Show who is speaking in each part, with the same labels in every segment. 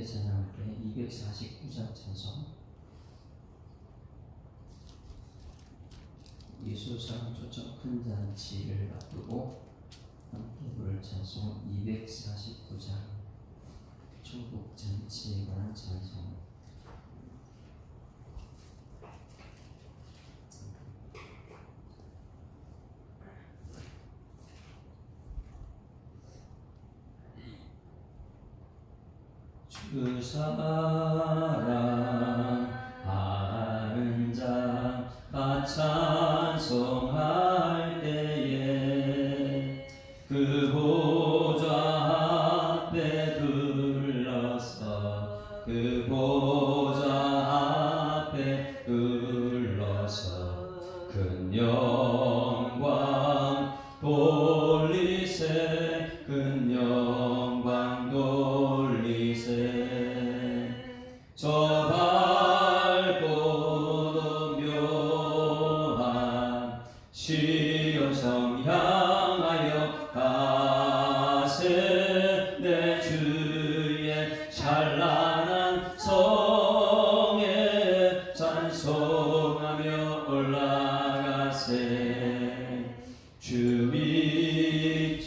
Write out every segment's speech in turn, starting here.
Speaker 1: 함께 찬양할 때 249장 찬송 예수상 초청 큰 잔치를 앞두고 함께 부를 찬송 249장 천국 잔치에 관한 찬송. 주 사랑하는 자가 찬송할 때에 그 보좌 앞에 둘러서 그 보좌 앞에 둘러서 큰 영광 돌리세 큰 영광 돌리세 저 밝고도 묘한 시온성 향하여 가세 내 주의 찬란한 성에 찬송하며 올라가세 주 믿지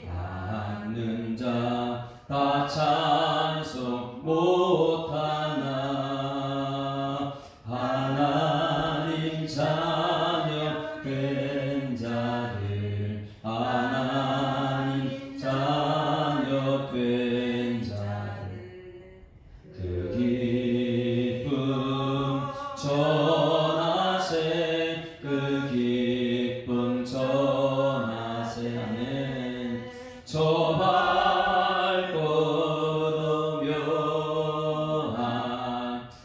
Speaker 1: 않는 자 다 찬송 못하나 하나님 자녀 된 자들 하나님 자녀 된 자들 그 기쁨 전하세 그 기쁨 전하세 아멘 저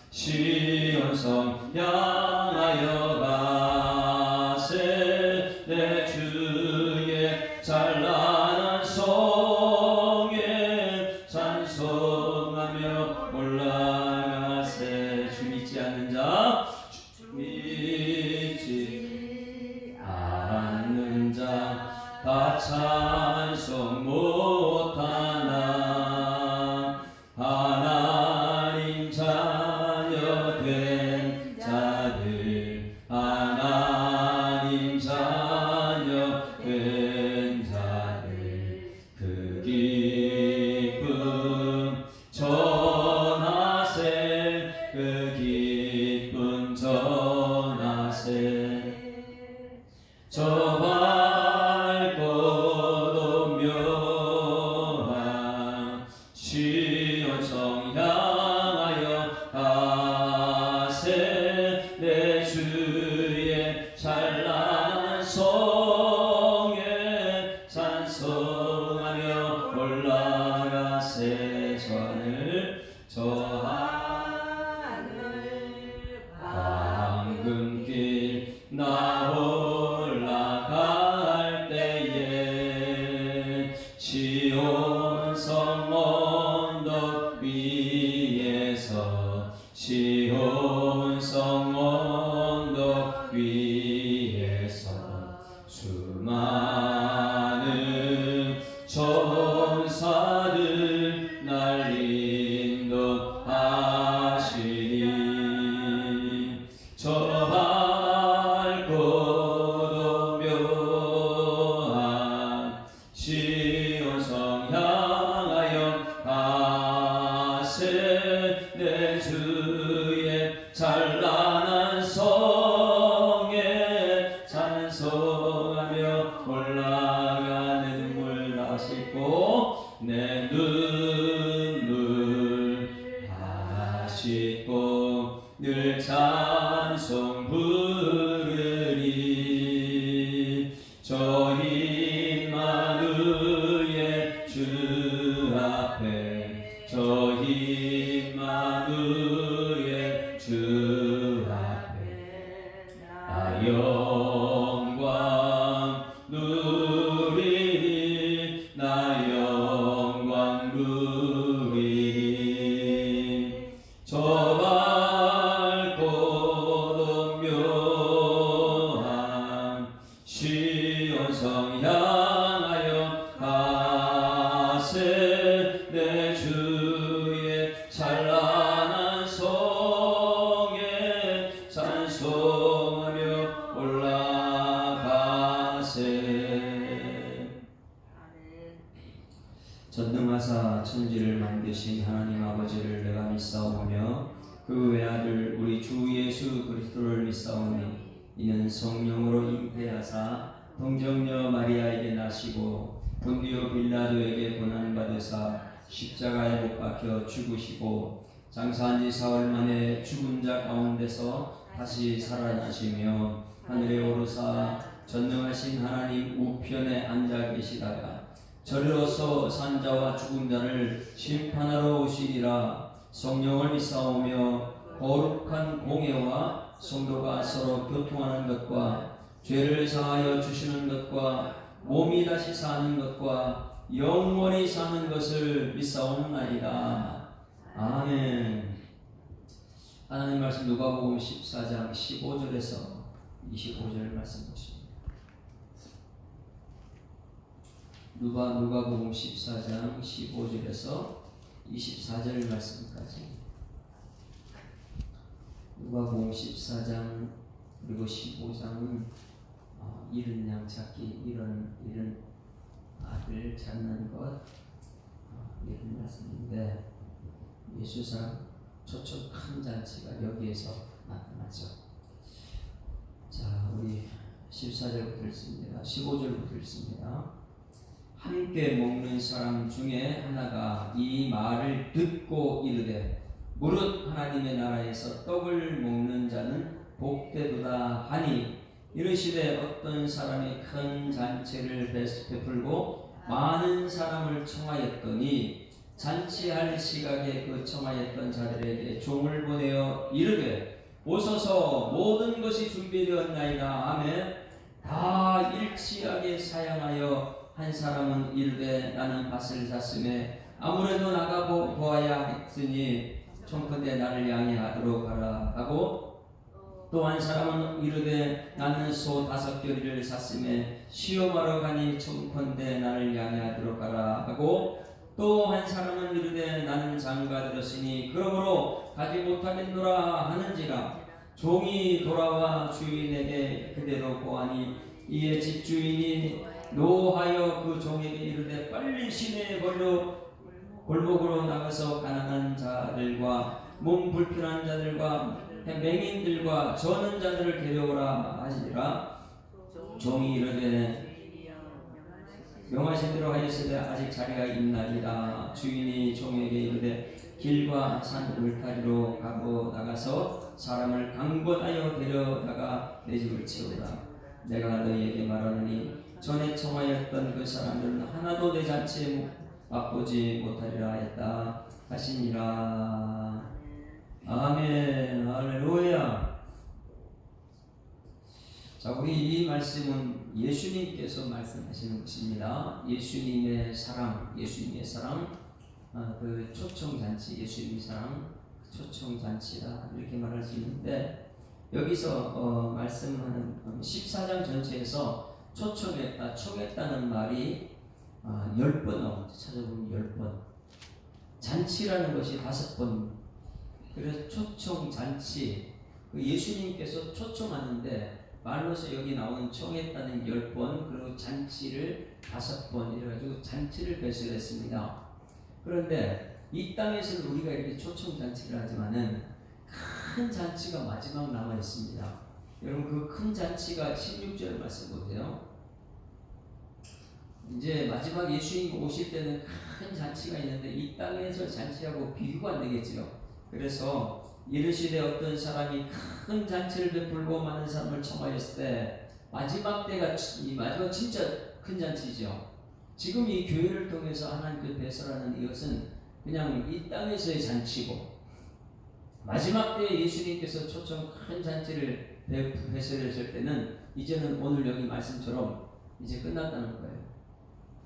Speaker 1: 시온성 향하여 가세 내 주의 찬란한 성에 찬송하며 올라가세 주 믿지 않는 자 주 믿지 않는 자 다 찬송 못하나 하나님 자녀 된 자들 하나님 자녀 된 자들 그 기쁨 전하세 그 기쁨 전하세 저 밝고도 묘한 시온성 향하여 가세 내 주의 찬란한 성에 찬송하며 올라가세 저 하늘 황금길 나 올라갈 때에 시온성 언덕 위에서 시온성 언덕 위에서 수많은 천사들 날 인도하시니 저 밝고도 묘한 시온성 향하여 가세 내 주의 찬란한 성에 찬송하며 올라가 내 눈물 다 씻고 내 눈물 다 씻고 늘 찬송 부르리 저 임마누엘 주 앞에 저 임마누엘 주 앞에 나 영광 누리니 나 영광 누리니 저 밝고도 묘한 시온성 향하여 가세 내 주 성하며 올라가세. 전능하사 천지를 만드신 하나님 아버지를 내가 믿사오며 그 외아들 우리 주 예수 그리스도를 믿사오니 이는 성령으로 잉태하사 동정녀 마리아에게 나시고 본디오 빌라도에게 고난받으사 십자가에 못 박혀 죽으시고 장사한 지 사흘 만에 죽은 자 가운데서 다시 살아나시며 하늘에 오르사 전능하신 하나님 우편에 앉아 계시다가 저리로서 산자와 죽은 자를 심판하러 오시리라. 성령을 믿사오며 거룩한 공예와 성도가 서로 교통하는 것과 죄를 사하여 주시는 것과 몸이 다시 사는 것과 영원히 사는 것을 믿사옵나이다. 아멘. 하나님 말씀 누가복음 14장 15절에서 25절 말씀 보십니다. 누가복음 14장 15절에서 24절 말씀까지. 누가복음 14장 그리고 15장은 잃은 양 찾기, 잃은 아들 찾는 것, 이런 말씀인데 예수상 초청 큰 잔치가 여기에서 나타나죠. 자, 우리 14절부터 읽습니다. 15절부터 읽습니다. 함께 먹는 사람 중에 하나가 이 말을 듣고 이르되 무릇 하나님의 나라에서 떡을 먹는 자는 복되도다 하니 이르시되 어떤 사람이 큰 잔치를 베풀고 많은 사람을 청하였더니 잔치할 시각에 그 청하였던 자들에게 종을 보내어 이르되 오소서 모든 것이 준비되었나이다 하매 다 일치하게 사양하여 한 사람은 이르되 나는 밭을 샀음에 아무래도 나가 보아야 했으니 청컨대 나를 양해하도록 하라 하고 또 한 사람은 이르되 나는 소 5겨리를 샀음에 시험하러 가니 청컨대 나를 양해하도록 하라 하고 또 한 사람은 이르되 나는 장가 들었으니 그러므로 가지 못하겠노라 하는지라. 종이 돌아와 주인에게 그대로 보아니 이에 집주인이 노하여 그 종에게 이르되 빨리 시내에 골목으로 나가서 가난한 자들과 몸 불편한 자들과 맹인들과 저는 자들을 데려오라 하시니라. 종이 이르되 명하신 대로 하였으되 아직 자리가 있나이다. 주인이 종에게 이르되 길과 산 울타리로 가고 나가서 사람을 강권하여 데려다가 내 집을 채우라. 내가 너희에게 말하노니 전에 청하였던 그 사람들은 하나도 내 잔치에 맛보지 못하리라 했다 하시니라. 아멘. 할렐루야. 자, 우리 이 말씀은 예수님께서 말씀하시는 것입니다. 예수님의 사랑, 그 초청잔치, 예수님의 사랑, 초청잔치다 이렇게 말할 수 있는데 여기서 말씀하는 14장 전체에서 청했다는 말이 10번 나옵니다. 찾아보면 10번. 잔치라는 것이 5번. 그래서 초청잔치, 예수님께서 초청하는데 말로서 여기 나오는 청했다는 10번, 그리고 잔치를 5번 이래가지고 잔치를 배설했습니다. 그런데 이 땅에서는 우리가 이렇게 초청잔치를 하지만은 큰 잔치가 마지막 남아 있습니다. 여러분 그 큰 잔치가 16절 말씀 보세요. 이제 마지막 예수님 오실 때는 큰 잔치가 있는데 이 땅에서 잔치하고 비교가 안 되겠죠. 그래서 이르시되 어떤 사람이 큰 잔치를 베풀고 많은 사람을 청하였을 때 마지막 때가 이 마지막 진짜 큰 잔치죠. 지금 이 교회를 통해서 하나님께 배설하는 이것은 그냥 이 땅에서의 잔치고 마지막 때에 예수님께서 초청 큰 잔치를 배설했을 때는 이제는 오늘 여기 말씀처럼 이제 끝났다는 거예요.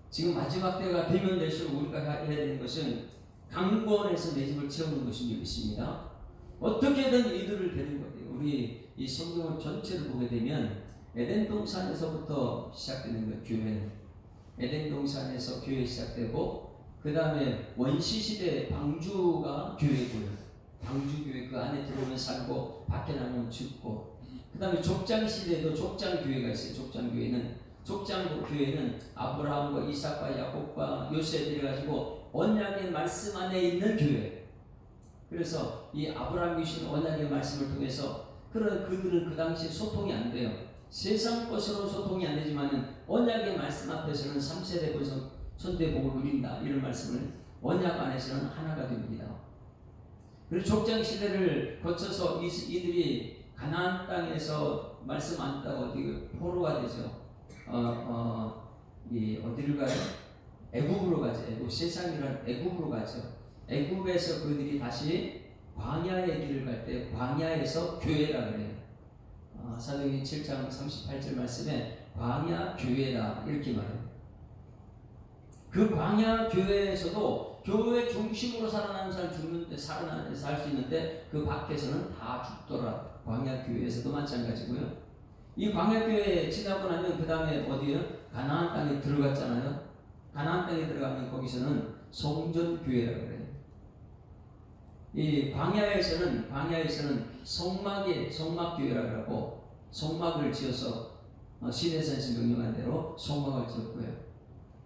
Speaker 1: 지금 마지막 때가 되면 될수록 우리가 해야 되는 것은 강권해서 내 집을 채우는 것인 것입니다. 어떻게든 이들을 데리는 거예요. 우리 이 성경을 전체를 보게 되면 에덴 동산에서부터 시작되는 거예요. 교회는 에덴 동산에서 교회 시작되고 그 다음에 원시 시대 방주가 교회고요. 방주 교회 그 안에 들어오면 살고 밖에 나가면 죽고 그 다음에 족장 시대에도 족장 교회가 있어요. 족장 교회는 아브라함과 이삭과 야곱과 요셉 이래가지고 언약의 말씀 안에 있는 교회. 그래서 이 아브라함이 주신 언약의 말씀을 통해서 그들은 그 당시에 소통이 안 돼요. 세상 것으로 소통이 안 되지만은 언약의 말씀 앞에서는 3세대 번성 천대복을 누린다. 이런 말씀을 언약 안에서는 하나가 됩니다. 그리고 족장 시대를 거쳐서 이들이 가나안 땅에서 말씀 안 따고 포로가 되죠. 어디를 가요? 애굽으로 가죠. 세상이란 애굽으로 가죠. 애굽에서 그들이 다시 광야의 길을 갈 때 광야에서 교회라 그래요. 사도행전 7장 38절 말씀에 광야 교회라 이렇게 말해요. 그 광야 교회에서도 교회 중심으로 살아나는 사람 죽는데 살 수 있는데 그 밖에서는 다 죽더라. 광야 교회에서도 마찬가지고요. 이 광야 교회에 지나고 나면 그 다음에 어디요? 가나안 땅에 들어갔잖아요. 가나안 땅에 들어가면 거기서는 성전 교회라고 그래요. 이 광야에서는 성막 교회라고 하고 성막을 지어서 시내산에서 명령한 대로 성막을 지었고요.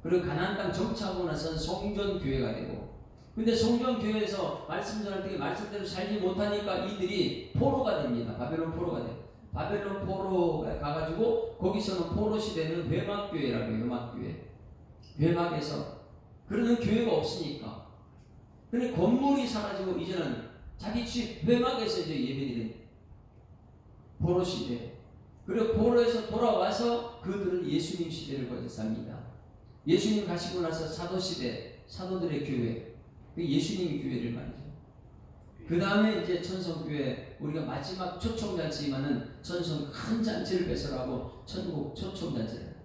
Speaker 1: 그리고 가나안 땅 정착하고 나서는 성전 교회가 되고, 근데 성전 교회에서 말씀 전할 때 말씀대로 살지 못하니까 이들이 포로가 됩니다. 바벨론 포로가 돼요. 바벨론 포로가 가가지고 거기서는 포로 시대는 회막 교회라고 해요. 회막 교회. 회막에서 그러는 교회가 없으니까. 근데 건물이 사라지고 이제는 자기 집 회막에서 이제 예배드리는 포로 시대. 그리고 포로에서 돌아와서 그들은 예수님 시대를 거쳐 삽니다. 예수님 가시고 나서 사도 시대, 사도들의 교회, 그 예수님의 교회를 말이죠. 그 다음에 이제 천성교회, 우리가 마지막 초청잔치만은 천성 큰 잔치를 배설하고 천국 초청잔치를.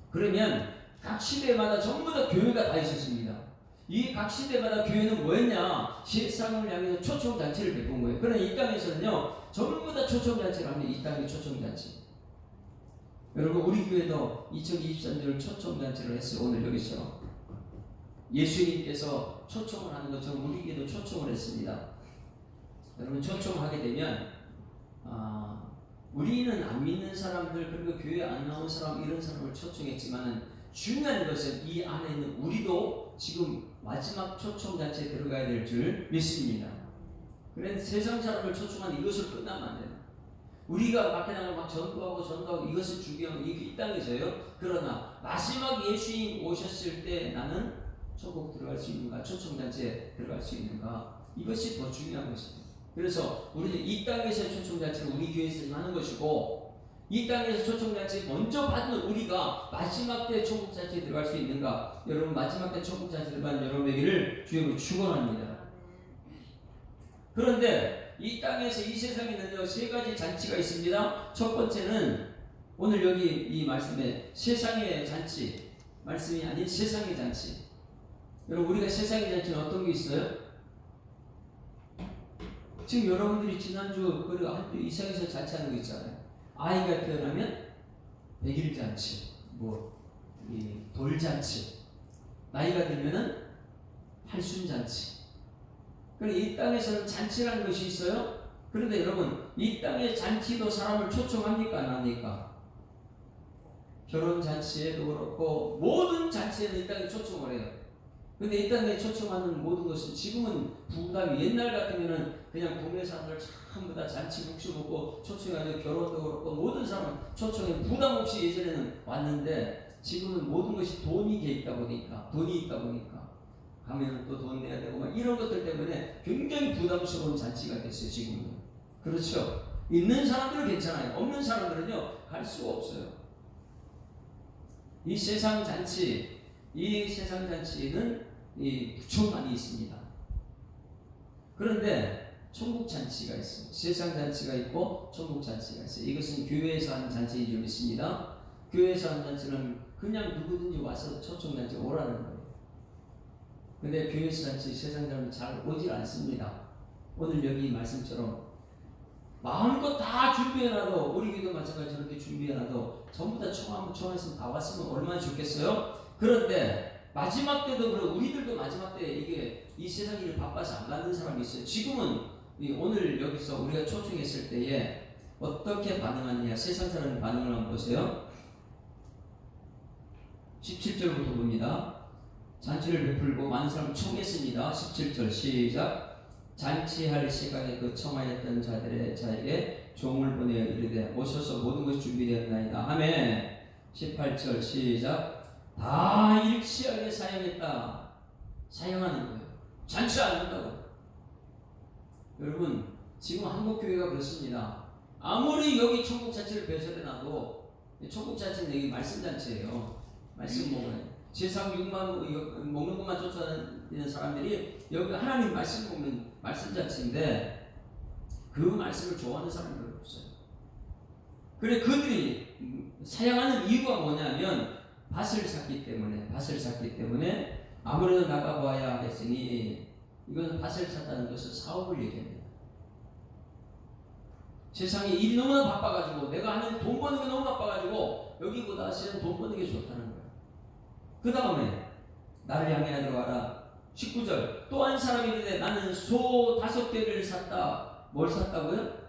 Speaker 1: 그러면 각 시대마다 전부 다 교회가 다 있었습니다. 이 각 시대마다 교회는 뭐였냐? 세상을 향해서 초청잔치를 베푼 거예요. 그러나 이 땅에서는요, 전부 다 초청잔치를 합니다. 이 땅의 초청잔치. 여러분, 우리 교회도 2023년 초청잔치를 했어요. 오늘 여기서 예수님께서 초청을 하는 것처럼 우리 교회도 초청을 했습니다. 여러분, 초청하게 되면 우리는 안 믿는 사람들, 그리고 교회 안 나온 사람, 이런 사람을 초청했지만은 중요한 것은 이 안에 있는 우리도 지금 마지막 초청잔치에 들어가야 될 줄 믿습니다. 그래서 세상 사람을 초청한 이것을 끝나면 안 돼요. 우리가 밖에 나가서 막 전도하고 이것을 중요한 이 땅에서요. 그러나 마지막 예수님 오셨을 때 나는 천국 들어갈 수 있는가, 초청잔치에 들어갈 수 있는가, 이것이 더 중요한 것입니다. 그래서 우리는 이 땅에서 초청잔치를 우리 교회에서 하는 것이고, 이 땅에서 초청잔치 먼저 받는 우리가 마지막 때 천국잔치에 들어갈 수 있는가. 여러분, 마지막 때 천국잔치를 받는 여러분에게를 주님으로 축원합니다. 그런데 이 땅에서 이 세상에는요, 세 가지 잔치가 있습니다. 첫 번째는 오늘 여기 이 말씀에 세상의 잔치, 말씀이 아닌 세상의 잔치. 여러분, 우리가 세상의 잔치는 어떤 게 있어요? 지금 여러분들이 지난주 그리고 이상에서 잔치하는 거 있잖아요. 아이가 태어나면 100일 잔치, 돌잔치, 나이가 들면은 팔순 잔치. 그런데 이 땅에서는 잔치라는 것이 있어요. 그런데 여러분, 이 땅의 잔치도 사람을 초청합니까? 안 합니까? 결혼 잔치에도 그렇고 모든 잔치에는 이 땅에 초청을 해요. 근데 이 땅에 초청하는 모든 것은 지금은 부담이, 옛날 같으면은 그냥 국내 사람들 전부 다 잔치 묵시 먹고 초청해가지고 결혼도 그렇고 모든 사람 초청해 부담 없이 예전에는 왔는데, 지금은 모든 것이 돈이 있다 보니까 가면 또 돈 내야 되고 막 이런 것들 때문에 굉장히 부담스러운 잔치가 됐어요. 지금은. 그렇죠? 있는 사람들은 괜찮아요. 없는 사람들은요, 갈 수가 없어요. 이 세상 잔치에는 무척 많이 있습니다. 그런데 천국 잔치가 있어요. 세상 잔치가 있고 천국 잔치가 있어요. 이것은 교회에서 하는 잔치인 줄 믿습니다. 교회에서 하는 잔치는 그냥 누구든지 와서 초청 잔치 오라는 거예요. 근데 교회에서 잔치 세상 사람은 잘 오질 않습니다. 오늘 여기 말씀처럼 마음껏 다 준비해놔도, 우리 교회도 마찬가지로 저렇게 준비해놔도 전부 다 청하면 다 왔으면 얼마나 좋겠어요? 그런데 마지막 때도 그렇고 우리들도 마지막 때 이게 이 세상 일을 바빠서 안 가는 사람이 있어요. 지금은 오늘 여기서 우리가 초청했을 때에 어떻게 반응하느냐. 세상 사람의 반응을 한번 보세요. 17절부터 봅니다. 잔치를 베풀고 많은 사람을 청했습니다. 17절 시작. 잔치할 시간에 그 청하였던 자에게 종을 보내어 이르되 오셔서 모든 것이 준비되었나이다. 아멘. 18절 시작. 다 일치하게 사용했다. 사용하는 거예요. 잔치 안 한다고. 여러분 지금 한국교회가 그렇습니다. 아무리 여기 천국잔치를 배설해놔도 천국잔치는 여기 말씀잔치예요. 말씀 먹는 세상 육만 먹는 것만 쫓아다니는 사람들이 여기 하나님 말씀 먹는 말씀잔치인데 그 말씀을 좋아하는 사람들이 없어요. 그래 그들이 사용하는 이유가 뭐냐면 밭을 샀기 때문에 아무래도 나가봐야 했으니 이건 밭을 샀다는 것은 사업을 얘기합니다. 세상에 일이 너무나 바빠가지고 내가 하는 돈 버는 게 너무 바빠가지고 여기보다 실은 돈 버는 게 좋다는 거예요. 그 다음에 나를 향해 들어와라. 19절 또 한 사람이 이르되 나는 소 5개를 샀다. 뭘 샀다고요?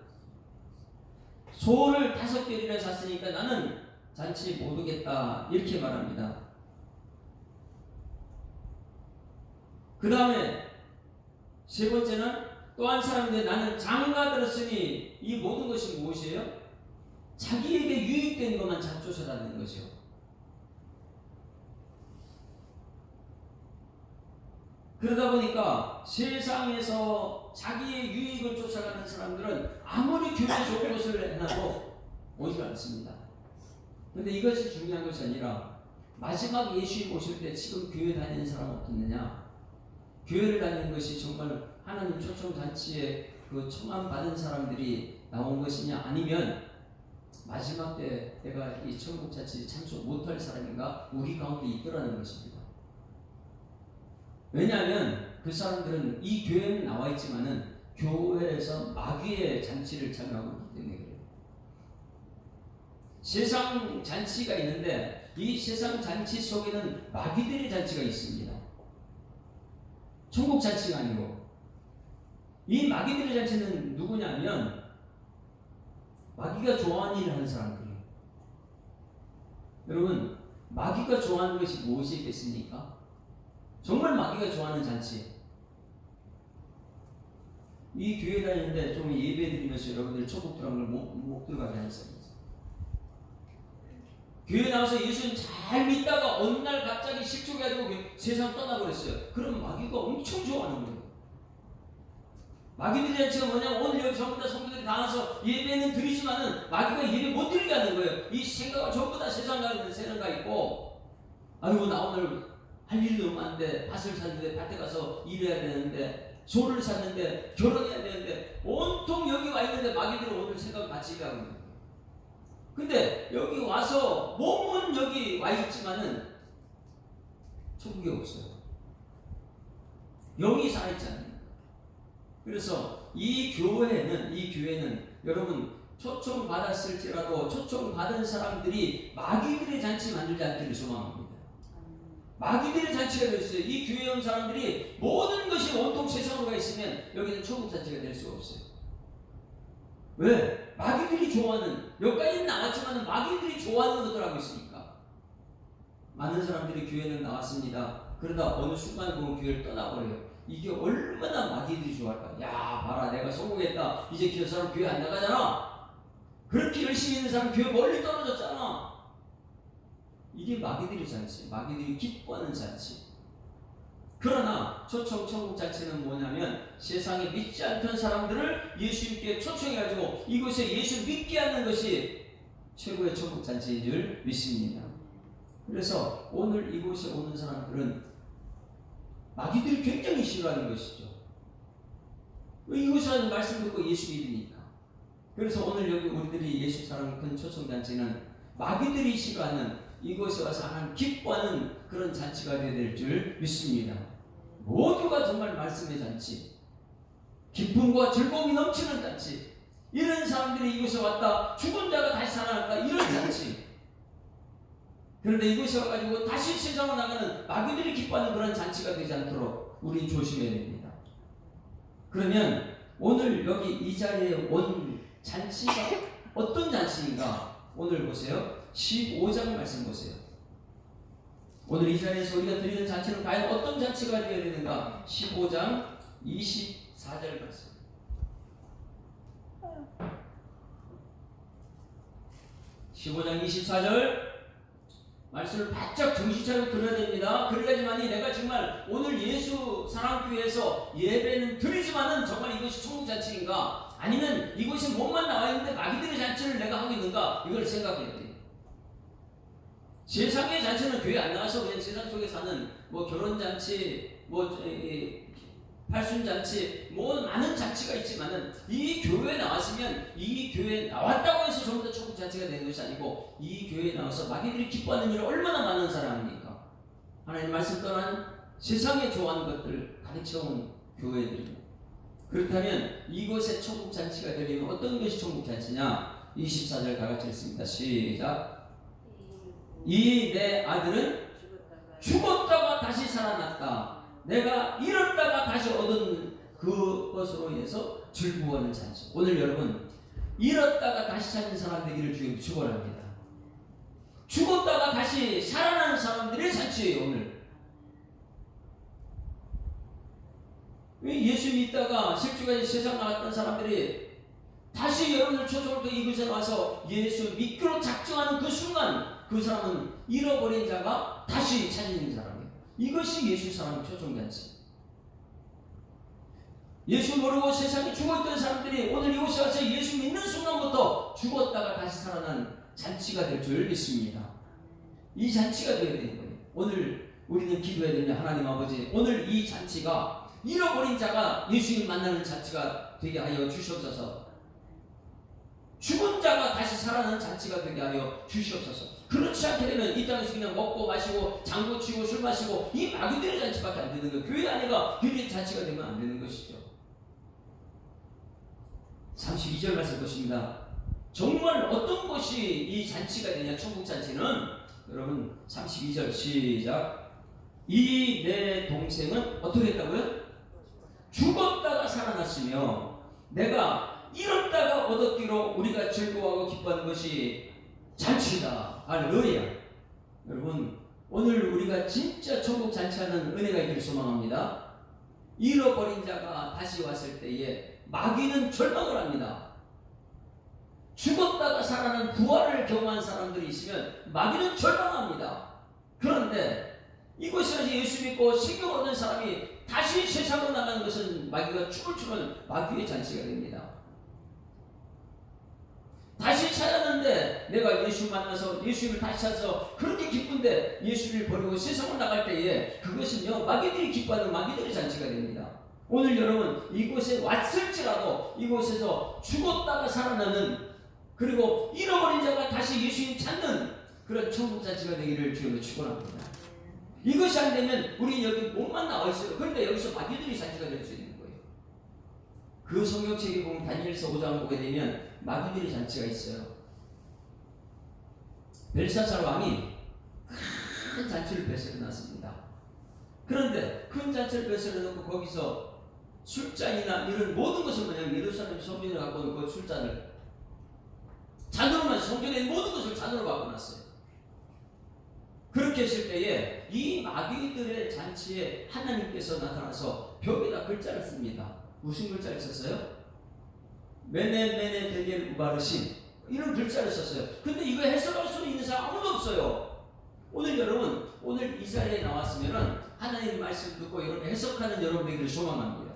Speaker 1: 소를 5개를 샀으니까 나는 잔치 못 오겠다. 이렇게 말합니다. 그 다음에 세 번째는 또 한 사람인데 나는 장가 들었으니 이 모든 것이 무엇이에요? 자기에게 유익된 것만 잡조사라는 것이요. 그러다 보니까 세상에서 자기의 유익을 쫓아가는 사람들은 아무리 교회 좋은 것을 해놔도 오지 않습니다. 근데 이것이 중요한 것이 아니라 마지막 예수님 오실 때 지금 교회 다니는 사람 어떻느냐? 교회를 다니는 것이 정말 하나님 초청잔치에 그 청함 받은 사람들이 나온 것이냐 아니면 마지막 때 내가 이 천국잔치에 참석 못할 사람인가 우리 가운데 있더라는 것입니다. 왜냐하면 그 사람들은 이 교회는 나와 있지만은 교회에서 마귀의 잔치를 참여하고 있기 때문에 그래요. 세상 잔치가 있는데 이 세상 잔치 속에는 마귀들의 잔치가 있습니다. 천국 잔치가 아니고 이 마귀들의 잔치는 누구냐면 마귀가 좋아하는 일을 하는 사람들이에요. 여러분 마귀가 좋아하는 것이 무엇이 있겠습니까? 정말 마귀가 좋아하는 잔치. 이 교회 다니는데 좀 예배 드리면서 여러분들 천국 들어간 걸 못 들어가게 하셨어요. 교회 나와서 예수님 잘 믿다가 어느 날 갑자기 실족해가지고 세상 떠나버렸어요. 그럼 마귀가 엄청 좋아하는 거예요. 마귀들의 잔치가 뭐냐면 오늘 여기 전부 다 성도들이 나와서 예배는 드리지만은 마귀가 예배 못 드리게 하는 거예요. 이 생각을 전부 다 세상 가는 생각 있고 아이고 나 오늘 할 일이 너무 많은데 밭을 샀는데 밭에 가서 일해야 되는데 소를 샀는데 결혼해야 되는데 온통 여기 와 있는데 마귀들은 오늘 생각을 같이 하고 있는 거예요. 근데 여기 와서 몸은 여기 와 있지만은 천국이 없어요. 영이 살아있지 않아요. 그래서 이 교회는 여러분 초청 받았을지라도 초청 받은 사람들이 마귀들의 잔치 만들지 않기를 소망합니다. 마귀들의 잔치가 될 수 있어요. 이 교회에 온 사람들이 모든 것이 온통 세상으로 가 있으면 여기는 천국 잔치가 될 수가 없어요. 왜? 마귀들이 좋아하는 여기까지는 나왔지만 마귀들이 좋아하는 것들 하고 있으니까 많은 사람들이 교회는 나왔습니다. 그러다 어느 순간 보면 교회를 떠나버려요. 이게 얼마나 마귀들이 좋아할까? 야 봐라 내가 성공했다. 이제 그 사람 교회 안 나가잖아. 그렇게 열심히 있는 사람 교회 멀리 떨어졌잖아. 이게 마귀들이 잔치, 마귀들이 기뻐하는 잔치. 그러나 초청 천국 잔치는 뭐냐면 세상에 믿지 않던 사람들을 예수님께 초청해가지고 이곳에 예수 믿게 하는 것이 최고의 천국 잔치인 줄 믿습니다. 그래서 오늘 이곳에 오는 사람들은 마귀들이 굉장히 싫어하는 것이죠. 이곳에 하는 말씀 듣고 예수 믿으니까. 그래서 오늘 여기 우리들이 예수 사랑 큰 초청 잔치는 마귀들이 싫어하는 이곳에 와서 하나님 기뻐하는 그런 잔치가 되어야 될 줄 믿습니다. 모두가 정말 말씀의 잔치, 기쁨과 즐거움이 넘치는 잔치, 이런 사람들이 이곳에 왔다 죽은 자가 다시 살아났다 이런 잔치. 그런데 이곳에 와가지고 다시 세상으로 나가는 마귀들이 기뻐하는 그런 잔치가 되지 않도록 우리 조심해야 됩니다. 그러면 오늘 여기 이 자리에 온 잔치가 어떤 잔치인가? 오늘 보세요. 15장 말씀 보세요. 오늘 이 자리에서 우리가 드리는 잔치는 과연 어떤 잔치가 되어야 되는가? 15장 24절 말씀. 15장 24절 말씀을 바짝 정신 차리고 들어야 됩니다. 그래야지만이 내가 정말 오늘 예수 사랑교회에서 예배는 드리지만은 정말 이것이 천국잔치인가? 아니면 이것이 몸만 나와 있는데 마귀들의 잔치를 내가 하고 있는가? 이걸 생각해야 돼요. 세상의 잔치는 교회 안 나가서 그냥 세상 속에 사는 뭐 결혼잔치, 뭐 팔순잔치, 뭐 많은 잔치가 있지만은 이 교회에 나왔으면 이 교회에 나왔다고 해서 전부 다 천국잔치가 되는 것이 아니고 이 교회에 나와서 마귀들이 기뻐하는 일을 얼마나 많은 사람입니까? 하나님 말씀 떠난 세상에 좋아하는 것들을 가르쳐온 교회들입니다. 그렇다면 이곳에 천국잔치가 되려면 어떤 것이 천국잔치냐? 24절 다 같이 읽습니다. 시작. 이 내 아들은 죽었다가 다시 살아났다. 내가 잃었다가 다시 얻은 그것으로 인해서 즐거워하는 잔치. 오늘 여러분 잃었다가 다시 찾는 사람 되기를 주님 축원합니다. 죽었다가 다시 살아나는 사람들의 잔치예요. 오늘 예수 믿다가 실주까지 세상 나갔던 사람들이 다시 여러분들 초청부터 이곳에 와서 예수 믿기로 작정하는 그 순간 그 사람은 잃어버린 자가 다시 찾는 사람이에요. 이것이 예수 사람 초청잔치. 예수 모르고 세상에 죽어있던 사람들이 오늘 이곳에 와서 예수 믿는 순간부터 죽었다가 다시 살아난 잔치가 될 줄 믿습니다. 이 잔치가 되어야 되는 거예요. 오늘 우리는 기도해야 됩니다. 하나님 아버지, 오늘 이 잔치가 잃어버린 자가 예수님 만나는 잔치가 되게 하여 주시옵소서. 죽은 자가 다시 살아나는 잔치가 되게 하여 주시옵소서. 그렇지 않게 되면 이 땅에서 그냥 먹고 마시고 장구 치고 술 마시고 이 마귀들의 잔치밖에 안 되는 거예요. 교회 안에가 교회의 잔치가 되면 안 되는 것이죠. 32절 말씀 보십니다. 정말 어떤 것이 이 잔치가 되냐? 천국잔치는 여러분 32절 시작. 이 내 동생은 어떻게 했다고요? 죽었다가 살아났으며 내가 잃었다가 얻었기로 우리가 즐거워하고 기뻐하는 것이 잔치다. 할렐루야. 여러분 오늘 우리가 진짜 천국 잔치하는 은혜가 있기를 소망합니다. 잃어버린 자가 다시 왔을 때에 마귀는 절망을 합니다. 죽었다가 살아난 부활을 경험한 사람들이 있으면 마귀는 절망합니다. 그런데 이곳에서 예수 믿고 생명을 얻는 사람이 다시 세상으로 나가는 것은 마귀가 춤을 추는 마귀의 잔치가 됩니다. 다시 찾았는데 내가 예수 만나서 예수를 다시 찾아서 그렇게 기쁜데 예수를 버리고 세상을 나갈 때에 그것은요 마귀들이 기뻐하는 마귀들의 잔치가 됩니다. 오늘 여러분 이곳에 왔을지라도 이곳에서 죽었다가 살아나는 그리고 잃어버린 자가 다시 예수님 찾는 그런 천국 잔치가 되기를 주님으로 축원합니다. 이것이 안 되면 우리 여기 몸만 나와 있어요. 그런데 여기서 마귀들이 잔치가 될 수 있는 거예요. 그 성경책에 보면 다니엘서 5장을 보게 되면 마귀들의 잔치가 있어요. 벨사살 왕이 큰 잔치를 베풀어 놨습니다. 그런데 큰 잔치를 베풀어 놓고 거기서 술잔이나 이런 모든 것을 그냥 예루살렘 성전에 갖고 온 그 술잔을 잔으로만 성전에 있는 모든 것을 잔으로 갖고 놨어요. 그렇게 했을 때에 이 마귀들의 잔치에 하나님께서 나타나서 벽에다 글자를 씁니다. 무슨 글자를 썼어요? 메네 데니엘 우바르신 이런 글자를 썼어요. 근데 이거 해석할 수 있는 사람 아무도 없어요. 오늘 여러분 오늘 이 자리에 나왔으면은 하나님 말씀 듣고 여러분 해석하는 여러분에게 소망합니다.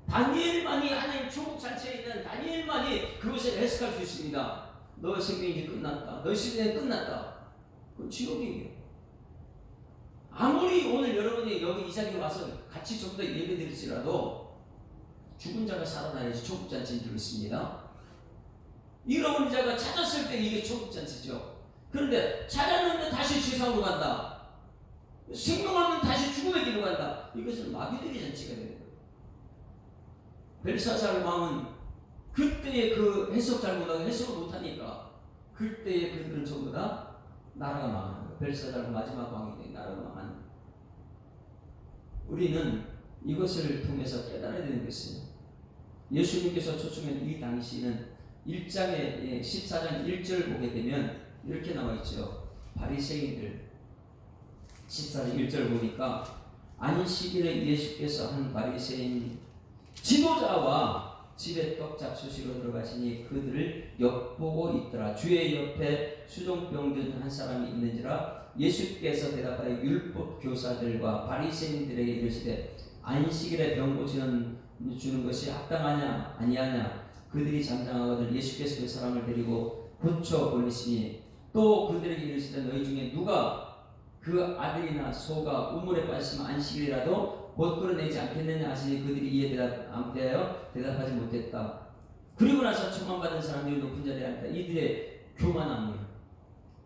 Speaker 1: 다니엘만이 하나님 천국 잔치에 있는 다니엘만이 그것을 해석할 수 있습니다. 너 생명이 이제 끝났다. 너 시대는 끝났다. 그건 지옥이에요. 아무리 오늘 여러분이 여기 이 자리에 와서 같이 좀 더 예배 드릴지라도 죽은 자가 살아나야지 천국잔치인 줄 믿습니다. 잃어버린 자가 찾았을 때 이게 천국잔치죠. 그런데 찾았는데 다시 세상으로 간다. 생명하면 다시 죽음의 길로 간다. 이것은 마귀들의 잔치가 되는 거예요. 벨사살 왕은 그때의 그 해석 잘못하고 해석을 못하니까 그때의 그들은 전부 다 나라가 망하는 거예요. 벨사살 마지막 왕이 된 나라가 망하는 거예요. 우리는 이것을 통해서 깨달아야 되는 것은 예수님께서 초청한 이 당시는 1장에 14장 1절 보게 되면 이렇게 나와 있죠. 바리새인들 14장 1절 보니까 안식일에 예수께서 한 바리새인 지도자와 집에 떡 잡수시러 들어가시니 그들을 엿보고 있더라. 주의 옆에 수종병 든 한 사람이 있는지라. 예수께서 대답하여 율법 교사들과 바리새인들에게 이르시되 안식일에 병 고치는 주는 것이 합당하냐 아니하냐. 그들이 잠잠하거든 예수께서 그 사람을 데리고 고쳐 보내시니 또 그들에게 이르시되 너희 중에 누가 그 아들이나 소가 우물에 빠지시면 안식일이라도 못 끌어내지 않겠느냐 하시니 그들이 이에 대답하지 못했다. 그리고 나서 청함받은 사람들이 높은 자리에 앉다. 이들의 교만함이에요.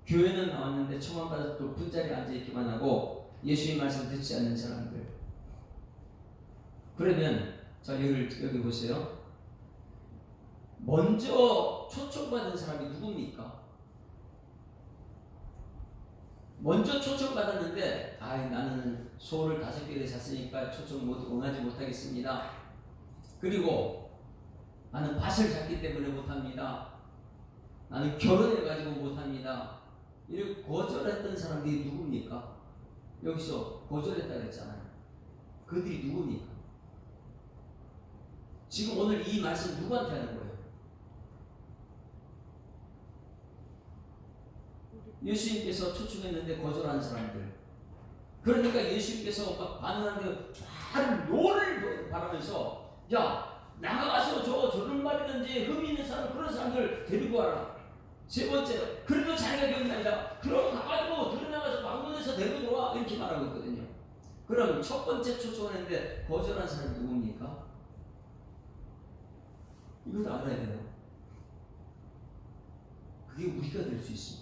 Speaker 1: 교회는 나왔는데 청함받아서 높은 자리에 앉아있기만 하고 예수의 말씀 듣지 않는 사람들. 그러면 자 여기 보세요. 먼저 초청받은 사람이 누굽니까? 먼저 초청받았는데 나는 소를 5개를 샀으니까 초청 응하지 못하겠습니다. 그리고 나는 밭을 샀기 때문에 못합니다. 나는 결혼해가지고 못합니다. 이렇게 거절했던 사람들이 누굽니까? 여기서 거절했다 그랬잖아요. 그들이 누굽니까? 지금 오늘 이 말씀 누구한테 하는 거예요? 예수님께서 초청했는데 거절하는 사람들. 그러니까 예수님께서 막 반응하는데 바로 노를 바라면서 야 나가서 저런 말이든지 흠 있는 사람 그런 사람들 데리고 와라. 세 번째 그래도 자기가 병이 아니다. 그럼 가가지고 들어나가서 방문해서 데리고 들어와 이렇게 말하고 있거든요. 그럼 첫 번째 초청했는데 거절한 사람이 누굽니까? 이것도 알아야 돼요. 그게 우리가 될 수 있습니다.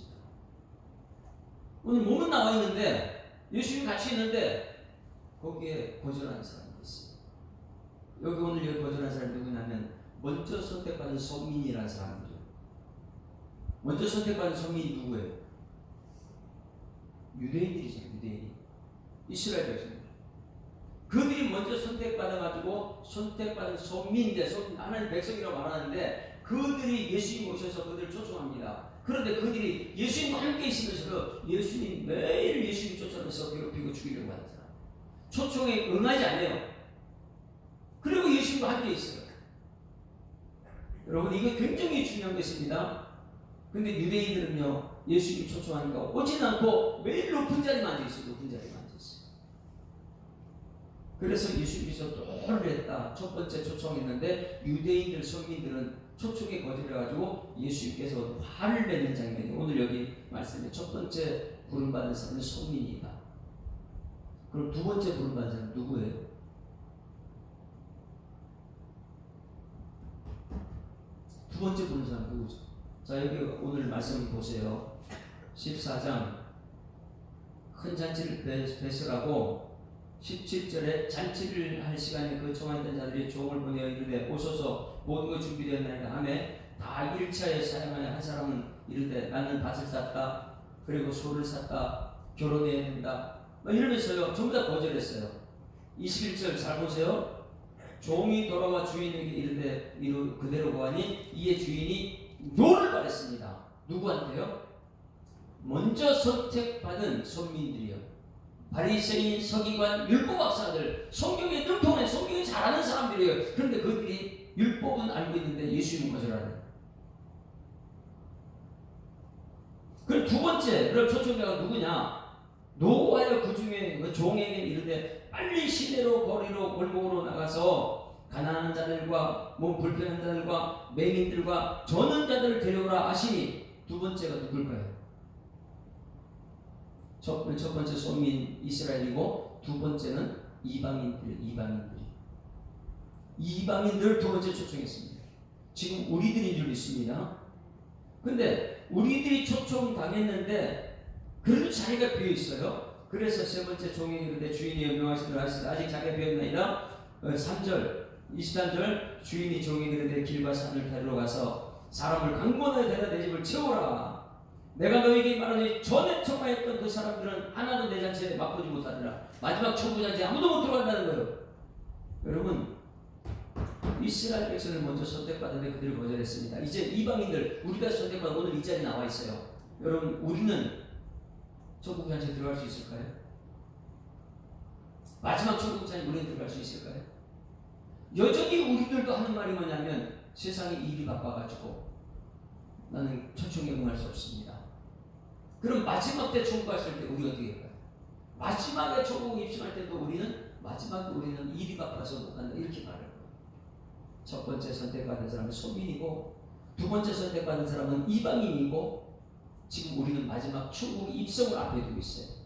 Speaker 1: 오늘 몸은 나와 있는데 예수님 같이 있는데 거기에 거절하는 사람이 있어요. 여기 거절한 사람이 누구냐면 먼저 선택받은 선민이라는 사람들이에요. 먼저 선택받은 선민이 누구예요? 유대인들이죠. 유대인. 이스라엘 백성들. 그들이 먼저 선택받아가지고 선택받은 선민인데 하나님 백성이라고 말하는데 그들이 예수님 오셔서 그들을 초청합니다. 그런데 그들이 예수님과 함께 있으면서 예수님 매일 예수님 쫓아내서 괴롭히고 죽이려고 하는 사람. 초청에 응하지 않아요. 그리고 예수님과 함께 있어요. 여러분 이거 굉장히 중요한 것입니다. 근데 유대인들은요 예수님 초청하니까 오진 않고 매일 높은 자리만 앉아있어요. 높은 자리만 앉아있어요. 그래서 예수님께서 또를 했다. 첫 번째 초청했는데 유대인들 선민들은 초청에 거절해가지고 예수님께서 화를 내는 장면이 오늘 여기 말씀에 첫 번째 부름받은 사람은 선민이다. 그럼 두 번째 부름받은 사람은 누구예요? 두 번째 부른 사람은 누구죠? 자 여기 오늘 말씀 보세요. 14장 큰 잔치를 베풀라고 17절에 잔치를 할 시간에 그 청하였던 자들이 종을 보내어 이르되 오소서 모든 것 준비되었나이다 하며 다 1차에 사용하여 한 사람은 이르되 나는 밭을 샀다 그리고 소를 샀다 결혼해야 된다 이러면서요 전부 다 거절했어요. 21절 잘 보세요. 종이 돌아와 주인에게 이르되 그대로 고하니 이에 주인이 노를 바랬습니다. 누구한테요? 먼저 선택받은 선민들이요. 바리새인, 서기관, 율법학사들, 성경에 능통한 성경이 잘하는 사람들이에요. 그런데 그들이 율법은 알고 있는데 예수님은 거절하는. 그럼 두 번째, 그럼 초청자가 누구냐? 노하여 그 중에 그 종에게 이르되 빨리 시내로 거리로 골목으로 나가서 가난한 자들과 몸 불편한 자들과 맹인들과 저는 자들을 데려오라 하시니 두 번째가 누굴까요? 첫 번째 소민 이스라엘이고 두 번째는 이방인들을 두 번째 초청했습니다. 지금 우리들인 줄 믿습니다. 근데 우리들이 초청당했는데 그래도 자리가 비어 있어요. 그래서 세 번째 종이 그런데 주인이 명하시더라 하시되 아직 자리가 비어 있나이다. 3절 23절 주인이 종이 그런데 길과 산을 데리러 가서 사람을 강권하여 데려 내 집을 채우라. 내가 너에게 말하니 전에 청하였던 그 사람들은 하나도 내 잔치에 맛보지 못하더라. 마지막 청부 잔치에 아무도 못 들어간다는 거예요. 여러분 이스라엘 백성을 먼저 선택받는데 그들을 거절했습니다. 이제 이방인들 우리가 선택받아 오늘 이 자리에 나와 있어요. 여러분 우리는 천국 잔치에 들어갈 수 있을까요? 마지막 천국 잔치에 우리는 들어갈 수 있을까요? 여전히 우리들도 하는 말이 뭐냐면 세상에 일이 바빠가지고 나는 초청에 응할 수 없습니다. 그럼 마지막 때 천국 갔을 때 우리가 어떻게 할까요? 마지막에 천국 입성할 때도 우리는 일이 바빠서 못 간다 이렇게 말할 거예요. 첫 번째 선택받은 사람은 소민이고 두 번째 선택받은 사람은 이방인이고 지금 우리는 마지막 천국 입성을 앞에 두고 있어요.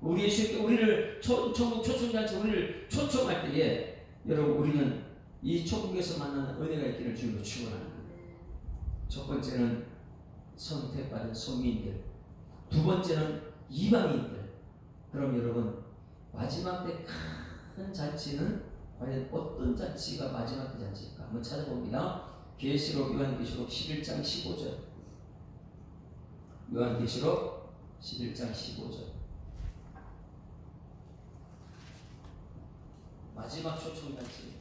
Speaker 1: 우리를 천국 초청잔치 우리를 초청할 때에 여러분 우리는 이 천국에서 만나는 은혜가 있기를 주로 축원합니다. 첫 번째는 선택받은 소민들, 두 번째는 이방인들. 그럼 여러분 마지막 때 큰 잔치는 과연 어떤 잔치가 마지막 때 잔치일까? 한번 찾아봅니다. 요한계시록 11장 15절. 요한계시록 11장 15절. 마지막 초청잔치.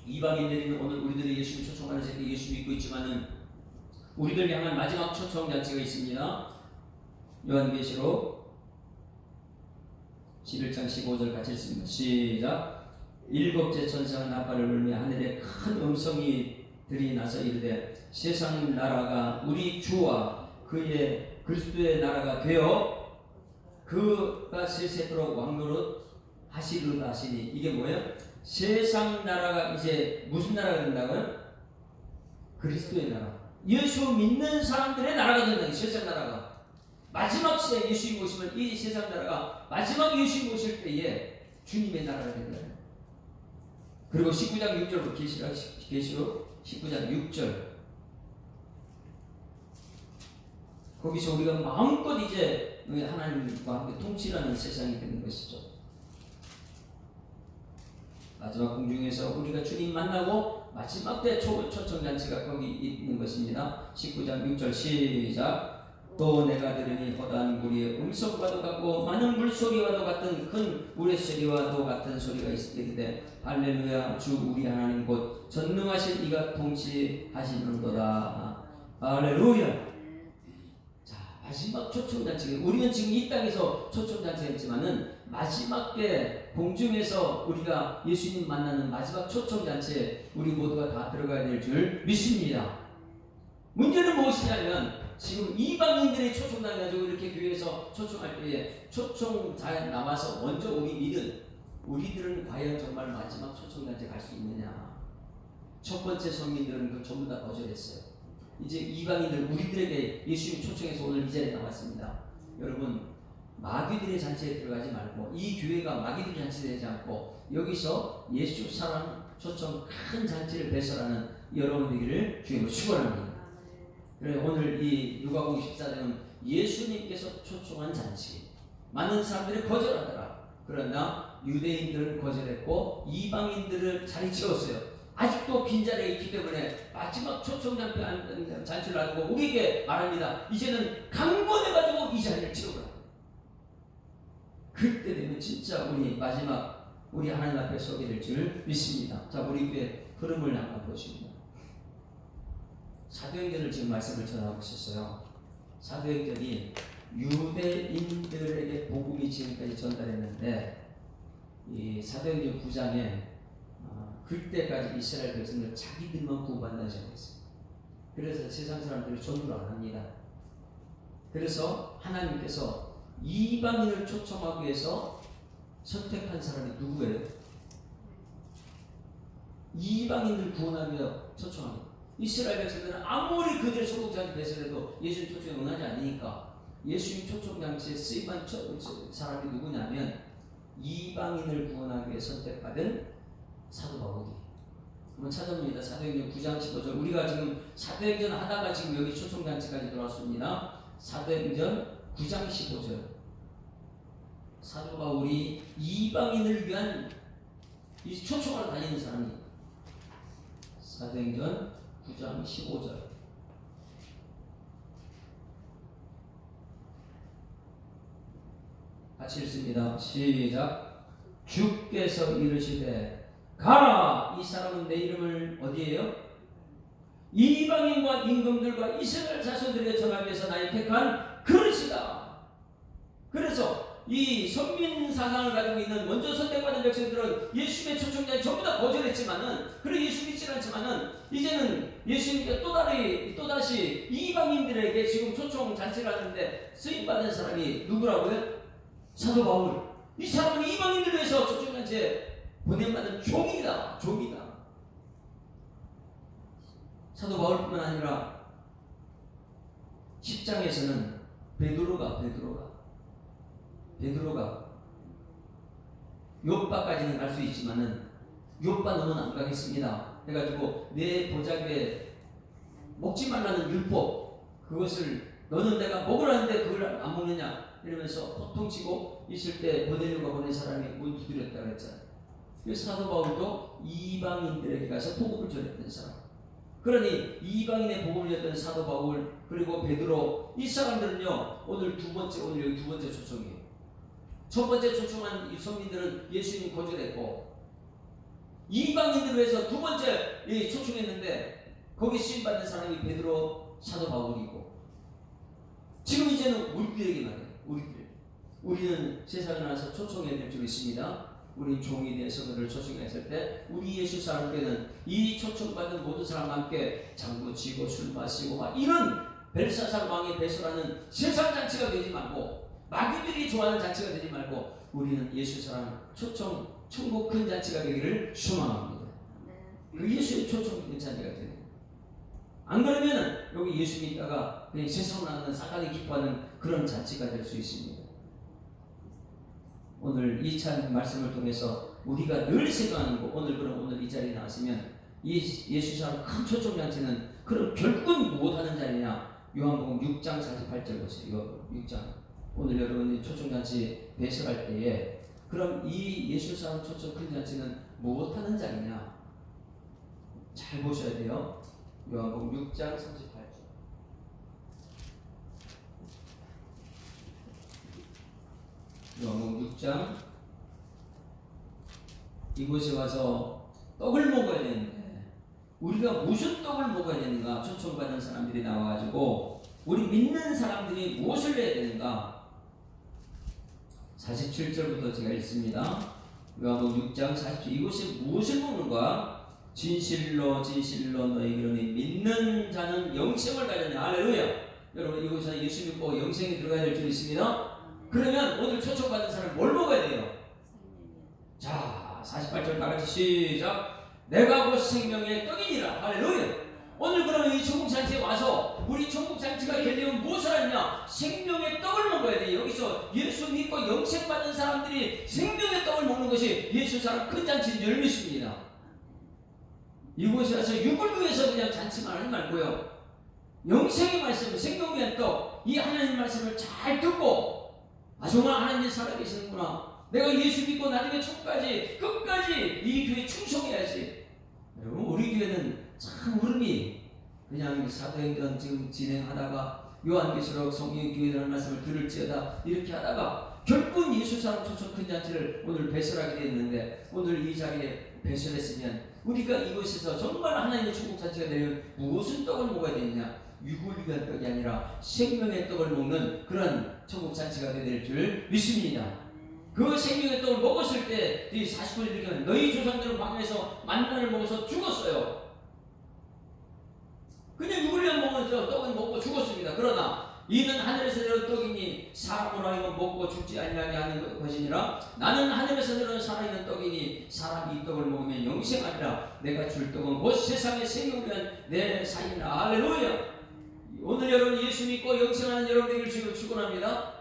Speaker 1: 이방인들이 오늘 우리들이 예수님 초청하는 새끼 예수 믿고 있지만은 우리들 향한 마지막 초청잔치가 있습니다. 요한계시록 11장 15절 같이 읽습니다. 시작. 일곱째 천사가 나팔을 울며 하늘에 큰 음성이 들이나서 이르되 세상 나라가 우리 주와 그의 그리스도의 나라가 되어 그가 세세토록 왕노릇 하시리로다 하시니 이게 뭐예요? 세상 나라가 이제 무슨 나라가 된다고요? 그리스도의 나라. 예수 믿는 사람들의 나라가 된다. 세상 나라가. 마지막 시대에 예수님 오시면 이 세상 나라가 마지막 예수님 오실 때에 주님의 나라가 된다. 그리고 19장 6절로 계시록 19장 6절 거기서 우리가 마음껏 이제 하나님과 함께 통치하는 세상이 되는 것이죠. 마지막 공중에서 우리가 주님 만나고 마지막 때 초청잔치가 거기 있는 것입니다. 19장 6절 시작. 또 내가 들으니 허다한 무리의 음성과도 같고 많은 물소리와도 같은 큰 우레소리와도 같은 소리가 있으되 할렐루야 주 우리 하나님 곧 전능하신 이가 통치하시는도다. 할렐루야. 자, 마지막 초청잔치. 우리는 지금 이 땅에서 초청잔치가 있지만은 마지막 때 공중에서 우리가 예수님 만나는 마지막 초청잔치에 우리 모두가 다 들어가야 될 줄 믿습니다. 문제는 무엇이냐면 지금 이방인들이 초청당해가지고 이렇게 교회에서 초청할 때에 초청 잘 나와서 먼저 우리들은 과연 정말 마지막 초청단체 갈 수 있느냐. 첫 번째 선민들은 그 전부 다 거절했어요. 이제 이방인들 우리들에게 예수님 초청해서 오늘 이 자리에 나왔습니다. 여러분 마귀들의 잔치에 들어가지 말고 이 교회가 마귀들의 잔치에 되지 않고 여기서 예수 사랑 초청 큰 잔치를 배설하는 여러분 되기를 주님으로 축원합니다. 그래 오늘 이 누가복음 14장은 예수님께서 초청한 잔치. 많은 사람들이 거절하더라. 그러나 유대인들은 거절했고 이방인들을 자리 채웠어요. 아직도 빈자리가 있기 때문에 마지막 초청 잔치를 하고 우리에게 말합니다. 이제는 강권해가지고 이 자리를 채우라. 그때 되면 진짜 우리 마지막 우리 하나님 앞에 서게 될 줄 믿습니다. 자, 우리 교회 흐름을 한번 보십니다. 사도행전을 지금 말씀을 전하고 있었어요. 사도행전이 유대인들에게 복음이 지금까지 전달했는데 이 사도행전 9장에 그때까지 이스라엘 백성들 자기들만 구원받는 시작했어요. 그래서 세상 사람들이 전도를 안 합니다. 그래서 하나님께서 이방인을 초청하기 위해서 선택한 사람이 누구예요? 이방인을 구원하기 위해서 초청합니다. 이스라엘 백성들은 아무리 그들의 소속자한테 배설해도 예수님 초청에 응하지 않으니까 예수님 초청장치에 쓰임한 사람이 누구냐면 이방인을 구원하기 위해 선택받은 사도 바울이. 한번 찾아봅니다. 사도행전 9장 15절. 우리가 지금 사도행전 하다가 지금 여기 초청장치까지 들어왔습니다. 사도행전 9장 15절. 사도 바울이 이방인을 위한 이 초청하러 다니는 사람이. 사도행전 9장 15절. 같이 읽습니다. 시작. 주께서 이르시되 가라. 이 사람은 내 이름을 어디에요? 이방인과 임금들과 이스라엘 자손들에게 전하기 위해서 나의 택한 그릇이다. 그래서 이 선민 사상을 가지고 있는 먼저 선택받은 백성들은 예수님의 초청자에 전부 다 거절했지만은, 그리고 예수 믿지 않지만은 이제는 예수님께 또다시 이방인들에게 지금 초청 잔치를 하는데 쓰임받은 사람이 누구라고요? 사도 바울. 이 사람은 이방인들을 위해서 초청 잔치에 보냄받은 종이다. 사도 바울뿐만 아니라 10장에서는 베드로가 욥바까지는 갈 수 있지만은 욥바 너는 안 가겠습니다 해가지고 내 보자기에 먹지 말라는 율법, 그것을 너는 내가 먹으라는데 그걸 안 먹느냐 이러면서 호통치고 있을 때 고넬료가 보낸 사람이 문 두드렸다 그랬잖아요. 그래서 사도 바울도 이방인들에게 가서 복음을 전했던 사람. 그러니 이방인의 복음을 전했던 사도 바울 그리고 베드로, 이 사람들은요 오늘 여기 두 번째 초청이에요. 첫 번째 초청한 이 선민들은 예수님 거절했고, 이방인들을 위해서 두 번째 초청했는데 거기 쓰임받은 사람이 베드로, 사도 바울이고, 지금 이제는 우리들에게 말해요. 우리는 세상에 나와서 초청해야 될 줄 있습니다. 우리 종이 돼서 그를 초청했을 때 우리 예수 사람께는 이 초청받은 모든 사람과 함께 장구치고 술 마시고 막 이런 벨사살 왕의 배설하는 세상 잔치가 되지 말고, 마귀들이 좋아하는 잔치가 되지 말고, 우리는 예수 사람 초청 천국 큰 잔치가 되기를 소망합니다. 그 예수의 초청 큰 잔치가 되는. 안 그러면은 여기 예수 믿다가 그냥 세상으로 나가는 사탄이 기뻐하는 그런 잔치가 될 수 있습니다. 오늘 이 찬 말씀을 통해서 우리가 늘 생각하는 거, 오늘 이 자리에 나왔으면 이 예수 사람 큰 초청 잔치는 그럼 결국은 무엇하는 자리냐? 요한복음 6장 48절 보세요. 이거 6장. 오늘 여러분이 초청 잔치 배설할 때에 그럼 이 예수 사람 초청 큰 잔치는 무엇하는 자리냐? 잘 보셔야 돼요. 요한복음 6장 38절. 요한복음 6장. 이곳에 와서 떡을 먹어야 되는데 우리가 무슨 떡을 먹어야 되는가? 초청받은 사람들이 나와가지고 우리 믿는 사람들이 무엇을 해야 되는가? 47절부터 제가 읽습니다. 요한복음 6장 47절. 이곳에 무엇을 먹는가? 진실로 너희에게 믿는 자는 영생을 가졌냐. 할렐루야. 여러분 이곳에 예수 믿고 영생에 들어가야 될 줄 있습니다. 그러면 오늘 초청받은 사람 뭘 먹어야 돼요? 자, 48절 다같이 시작. 내가 곧 생명의 떡이니라. 할렐루야. 오늘 그러면 이 천국잔치에 와서 우리 천국잔치가 되려면 무엇을 하느냐? 생명의 떡을 먹어야 돼요. 여기서 예수 믿고 영생받은 사람들이 생명의 떡을 먹는 것이 예수 사람 큰 잔치인 줄 믿습니다. 이곳에 와서 육을 위해서 그냥 잔치만 하지 말고요, 영생의 말씀, 생명의 떡, 이 하나님 말씀을 잘 듣고, 아 정말 하나님이 살아계시는구나, 내가 예수 믿고 나중에 천국까지 끝까지 이 교회에 충성해야지. 여러분 우리 교회는 참 흐름이 그냥 사도행전 지금 진행하다가 요한계시록 성령교회라는 말씀을 들을지어다 이렇게 하다가 결국은 예수 사람 초청 큰 잔치를 오늘 배설하게 됐는데, 오늘 이 자리에 배설했으면 우리가 이곳에서 정말 하나님의 천국 잔치가 되면 무엇은 떡을 먹어야 되느냐? 육을 위한 떡이 아니라 생명의 떡을 먹는 그런 천국 잔치가 될 줄 믿습니다. 그 생명의 떡을 먹었을 때 49절 이렇게 하면 너희 조상들은 광야에서 만나를 먹어서 죽었어요. 그냥 육을 위한 먹어서 떡은 먹고 죽었습니다. 그러나 이는 하늘에서 내려온 떡이니 사람으로 하여금 먹고 죽지 아니하게 하는 것이니라. 나는 하늘에서 내려온 살아있는 떡이니 사람이 이 떡을 먹으면 영생하리라. 내가 줄 떡은 곧 세상의 생명을 위한 내 살이니라. 할렐루야. 오늘 여러분 예수 믿고 영생하는 여러분에게 주기로 축원합니다.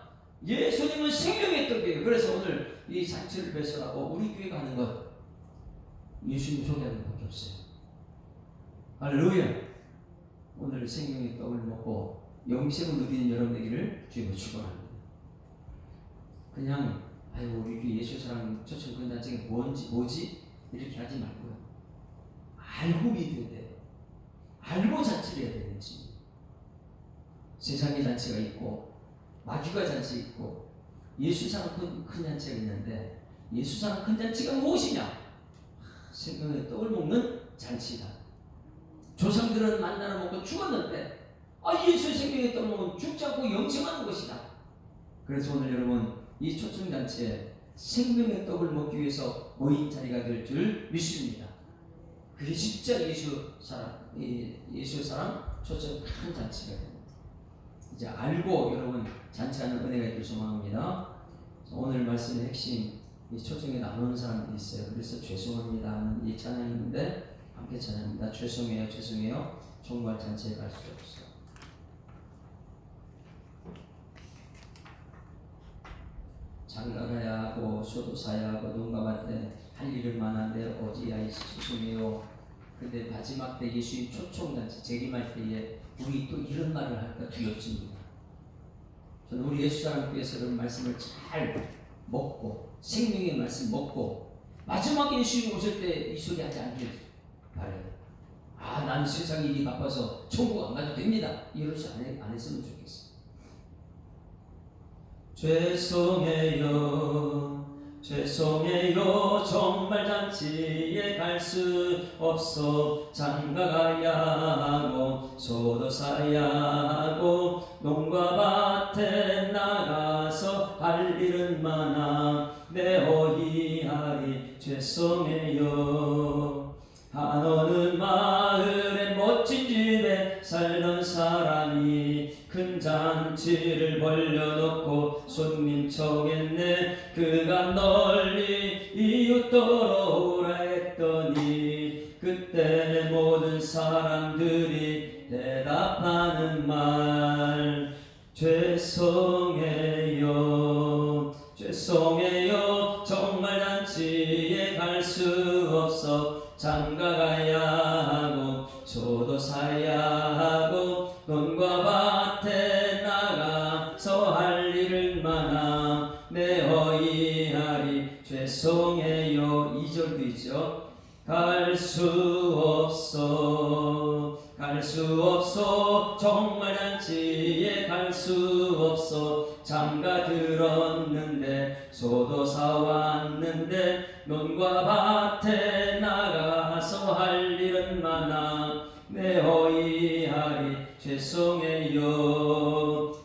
Speaker 1: 예수님은 생명의 떡이에요. 그래서 오늘 이 잔치를 배설하고 우리 교회가 하는 것, 예수님 소개하는 것밖에 없어요. 할렐루야. 오늘 생명의 떡을 먹고 영생을 누리는 여러분에게를 주님으로 축원합니다. 그냥 아유 우리 교회 예수 사랑 초청 큰 잔치가 뭐지 이렇게 하지 말고요, 알고 믿어야 돼요. 알고 잔치를 해야 되는지. 세상의 잔치가 있고 마귀가 잔치 있고 예수 사랑 큰 잔치가 있는데, 예수 사랑 큰 잔치가 무엇이냐? 생명의 떡을 먹는 잔치다. 조상들은 만나를 먹고 죽었는데 예수의 생명의 떡을 먹으면 죽지 않고 영생하는 것이다. 그래서 오늘 여러분 이 초청잔치에 생명의 떡을 먹기 위해서 모인 자리가 될 줄 믿습니다. 그게 진짜 예수 사랑 초청 큰 잔치가 됩니다. 이제 알고 여러분 잔치하는 은혜가 있길 소망합니다. 오늘 말씀의 핵심, 이 초청에 나누는 사람들이 있어요. 그래서 죄송합니다 하는 이 찬양이 있는데 함께 찬양합니다. 죄송해요, 죄송해요. 정말 잔치에 갈 수 없어요. 장가가야 하고 소도 사야 하고 농가밭에 할 일을 많은데 어찌하이 죄송해요. 근데 마지막 때 예수님 초청잔치 재림할 때에 우리 또 이런 말을 할까 두렵습니다. 저는 우리 예수사랑교회에서 그런 말씀을 잘 먹고 생명의 말씀 먹고 마지막에 예수님 오실 때 이 소리 하지 않길 바라요. 난 세상 일이 바빠서 천국 안 가도 됩니다. 이러지 안 했으면 좋겠어요. 죄송해요, 죄송해요. 정말 잔치에 갈 수 없어. 장가가야 하고 소도 사야 하고 농가 밭에 나가서 할 일은 많아. 내 어이하리 죄송해요. 한어느 마을에 멋진 집에 살던 사람이 큰 잔치를 벌려놓고 손님 청했네. 그가 널리 이웃도로 오라 했더니 그때 모든 사람들이 대답하는 말 죄송해요, 죄송해요. 정말 잔치에 갈 수 없어. 장가가야 하고 소도 사야 하고 논과 밭에 나가서 할 일을 많아. 내 어이하리 죄송해요. 2절도 있죠. 갈 수 없어, 갈 수 없어. 정말 잔치에 갈 수 없어. 장가 들었는데 소도 사왔는데 논과 밭에 나가서 할 일은 많아. 내 어이하리 죄송해요.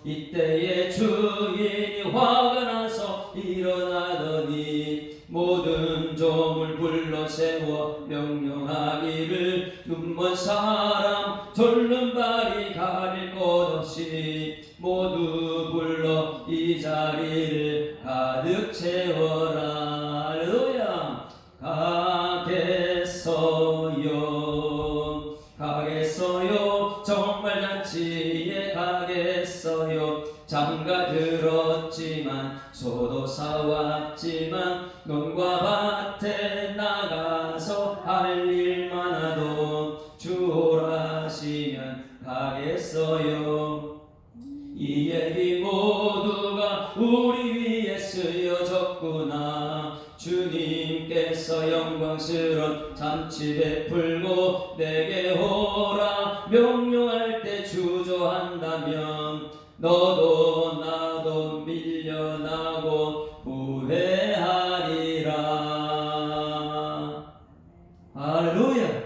Speaker 1: 이때에 주인이 화가 나서 일어나더니 모든 종을 불러 세워 명령하기를 눈먼 사람 졸른발이 가릴 것 없이 모두 불러 이 자리를 가득 채워라. 할렐루야. 가겠어요, 가겠어요. 정말 잔치에 가겠어요. 장가 들었지만 소도 사왔지만 논과 밭에 나가서 할 일 많아도 주 오라 하시면 가겠어요. 이 얘기 모두가 우리 위에 쓰여졌구나. 주님께서 영광스러운 잔치 베풀고 내게 오라 명령할 때 주저한다면 너도 나도 밀려나고 후회하리라. 할렐루야.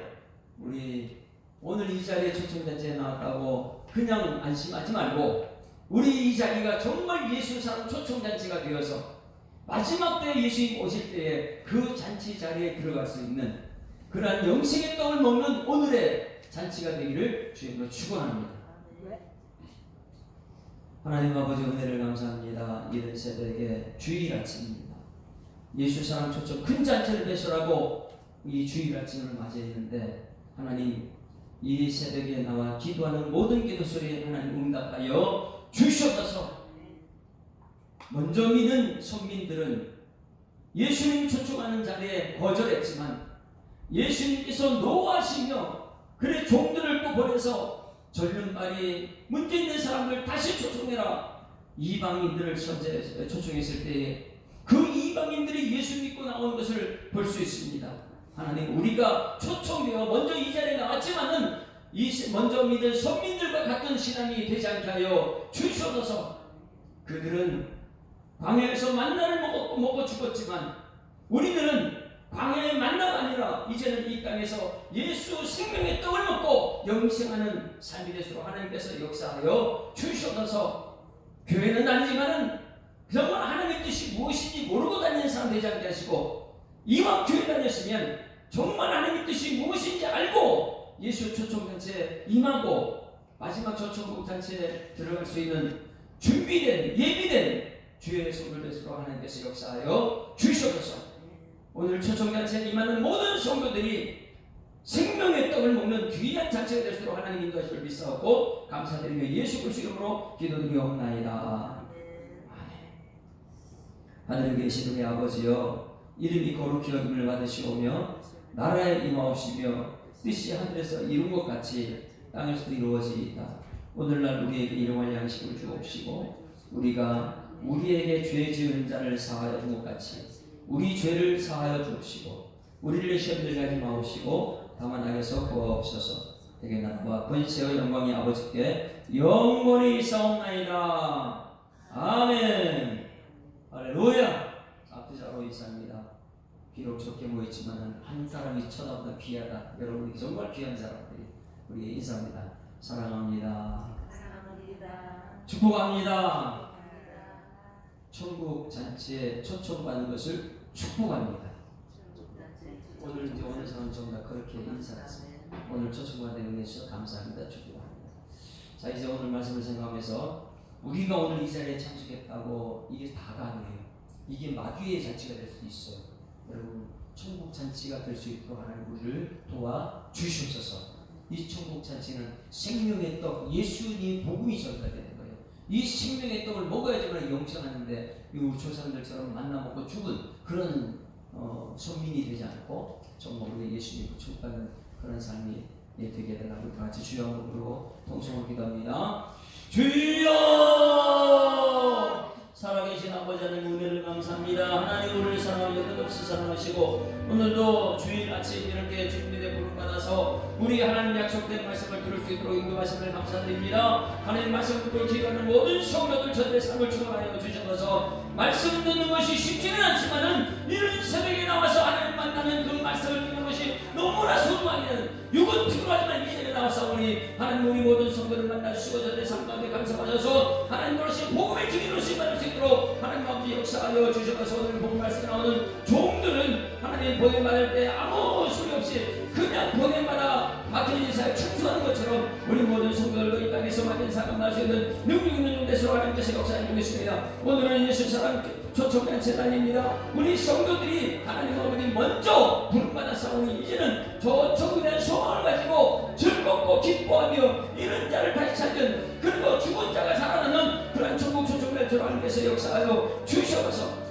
Speaker 1: 우리 오늘 이 자리에 초청잔치에 나왔다고 그냥 안심하지 말고 우리 이 자리가 정말 예수 사랑 초청잔치가 되어서 마지막 때 예수님 오실 때에 그 잔치 자리에 들어갈 수 있는 그러한 영생의 떡을 먹는 오늘의 잔치가 되기를 주님으로 축원합니다. 하나님 아버지 은혜를 감사합니다. 이른 새벽에 주일 아침입니다. 예수 사랑 초청 큰 잔치를 배설하고 이 주일 아침을 맞이했는데 하나님 이 새벽에 나와 기도하는 모든 기도 소리에 하나님 응답하여 주시옵소서. 먼저 믿은 선민들은 예수님 초청하는 자리에 거절했지만 예수님께서 노하시며 그래 종들을 또 보내서 절름발이 문제 있는 사람들 다시 초청해라. 이방인들을 초청했을 때에 그 이방인들이 예수 믿고 나온 것을 볼 수 있습니다. 하나님 우리가 초청되어 먼저 이 자리에 나왔지만은 먼저 믿은 선민들과 같은 신앙이 되지 않게 하여 주시옵소서. 그들은 광야에서 만나를 먹고 죽었지만 우리들은 광야의 만나가 아니라 이제는 이 땅에서 예수 생명의 떡을 먹고 영생하는 삶이 되도록 하나님께서 역사하여 주시옵소서. 교회는 다니지만은 정말 하나님의 뜻이 무엇인지 모르고 다니는 사람 되지 않게 하시고, 이왕 교회 다녔으면 정말 하나님의 뜻이 무엇인지 알고 예수 초청단체에 임하고 마지막 초청단체에 들어갈 수 있는 준비된 예비된 주의 성도들 되도록 하나님께서 역사하여 주시옵소서. 오늘 초청단체에 임하는 모든 성도들이 생명의 떡을 먹는 귀한 잔치가 되도록 하나님 인도하시길 믿사옵고 감사드리며 예수 그리스도 이름으로 기도드리옵나이다. 하늘에 계신 우리 아버지여, 이름이 거룩히 여김을 받으시오며 나라에 임하옵시며 뜻이 하늘에서 이룬 것 같이 땅에서도 이루어지이다. 오늘날 우리에게 일용할 양식을 주옵시고 우리가 우리에게 죄 지은 자를 사하여 준 것 같이 우리 죄를 사하여 주옵시고 우리를 시험에 들게 하지 마옵시고 다만 악에서 구하옵소서. 대개 나라와 권세와 영광이 아버지께 영원히 있사옵나이다. 아멘. 할렐루야. 앞뒤자로 인사합니다. 비록 적게 모였지만 한 사람이 쳐다보다 귀하다. 여러분이 정말 귀한 사람들이 우리 인사합니다. 사랑합니다. 축복합니다. 천국 잔치에 초청받는 것을 축복합니다. 오늘 이제 오는 사람 전부 다 그렇게 인사했습니다. 오늘 초청받은 은혜 주셔서 감사합니다. 축복합니다. 자, 이제 오늘 말씀을 생각하면서 우리가 오늘 이 자리에 참석했다고 이게 다가 아니에요. 이게 마귀의 잔치가 될 수도 있어요. 여러분, 천국 잔치가 될 수 있도록 하나님 우리를 도와 주시옵소서. 이 천국 잔치는 생명의 떡, 예수님 복음이 전달되는 거예요. 이 생명의 떡을 먹어야지만 영생하는데 이 조상들처럼 만나 먹고 죽은 그런 선민이 되지 않고 정말 우리 예수님 구축받는 그런 삶이 되게 되라고 다 같이 주여 한번 부르고 통성을 기도합니다. 주여! 살아계신 아버지 하나님 은혜를 감사합니다. 하나님 우리를 사랑하며 끝없이 사랑하시고 오늘도 주일 아침 이렇게 준비된 부름 받아서 우리 하나님 약속된 말씀을 들을 수 있도록 인도하심을 감사드립니다. 하나님 말씀 듣고 기도하는 모든 성도들 전대 삶을 축원하여 주셔서 말씀 듣는 것이 쉽지는 않지만은 이런 새벽에 나와서 하나님 만나는 그 말씀을 듣는 것이 너무나 소중하기는 육은 피곤하지만 이 자리에 나와서 우리 하나님 우리 모든 성도를 만나주시고 전대 삶 가운데 감사받아서 하나님 그러신 복음의 기회로 쓰임받을 수 있도록 하나님 아버지 역사하여 주셔서 오늘 복음 말씀에 나오는 종들은 하나님 보냄받을 때 아무 소리 없이 그냥 보냄받아 맡겨진 사에 충성하는 것처럼 우리 모든 성도들도 이 땅에서 맡긴 사람 날 수 있는 능력 있는 용대로 하나님께서 역사해 주겠습니다. 오늘은 예수 사랑 초청된 재단입니다. 우리 성도들이 하나님 아버지 먼저 부름받아 싸우니 이제는 저 천국에 대한 소망을 가지고 즐겁고 기뻐하며 이런 자를 다시 찾은, 그리고 죽은 자가 살아나는 그런 천국 초청된 재단님께서 역사하여 주셔서